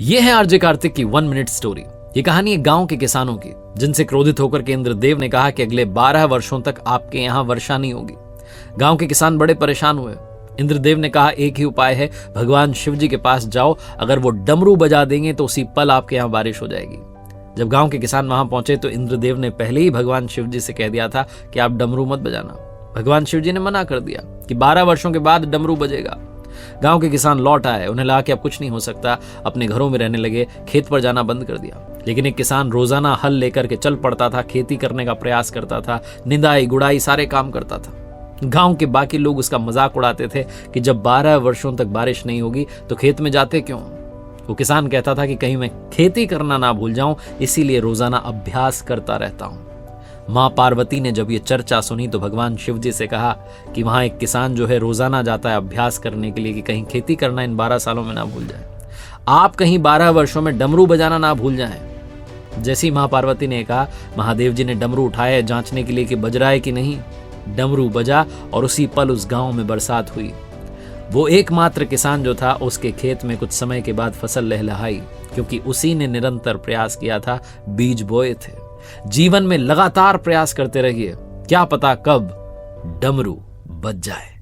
यह है आरजे कार्तिक की 1 मिनट स्टोरी। ये कहानी एक गांव के किसानों की, जिनसे क्रोधित होकर के इंद्रदेव ने कहा कि अगले 12 वर्षों तक आपके यहां वर्षा नहीं होगी। गांव के किसान बड़े परेशान हुए। इंद्रदेव ने कहा एक ही उपाय है, भगवान शिव जी के पास जाओ, अगर वो डमरू बजा देंगे तो उसी पल आपके यहाँ बारिश हो जाएगी। जब गांव के किसान वहां पहुंचे तो इंद्रदेव ने पहले ही भगवान शिव जी से कह दिया था कि आप डमरू मत बजाना। भगवान शिव जी ने मना कर दिया कि 12 वर्षों के बाद डमरू बजेगा। गांव के किसान लौट आए, उन्हें लगा कि अब कुछ नहीं हो सकता, अपने घरों में रहने लगे, खेत पर जाना बंद कर दिया। लेकिन एक किसान रोजाना हल लेकर के चल पड़ता था, खेती करने का प्रयास करता था, निंदाई गुड़ाई सारे काम करता था। गांव के बाकी लोग उसका मजाक उड़ाते थे कि जब 12 वर्षों तक बारिश नहीं होगी तो खेत में जाते क्यों। वो किसान कहता था कि कहीं मैं खेती करना ना भूल जाऊं, इसीलिए रोजाना अभ्यास करता रहता हूं। मां पार्वती ने जब ये चर्चा सुनी तो भगवान शिव जी से कहा कि वहां एक किसान जो है रोजाना जाता है अभ्यास करने के लिए कि कहीं खेती करना इन 12 सालों में ना भूल जाए, आप कहीं 12 वर्षों में डमरू बजाना ना भूल जाएं। जैसी मां पार्वती ने कहा, महादेव जी ने डमरू उठाए जांचने के लिए कि बज रहा है कि नहीं। डमरू बजा और उसी पल उस गांव में बरसात हुई। वो एकमात्र किसान जो था, उसके खेत में कुछ समय के बाद फसल लहलहाई, क्योंकि उसी ने निरंतर प्रयास किया था, बीज बोए थे। जीवन में लगातार प्रयास करते रहिए, क्या पता कब डमरू बज जाए।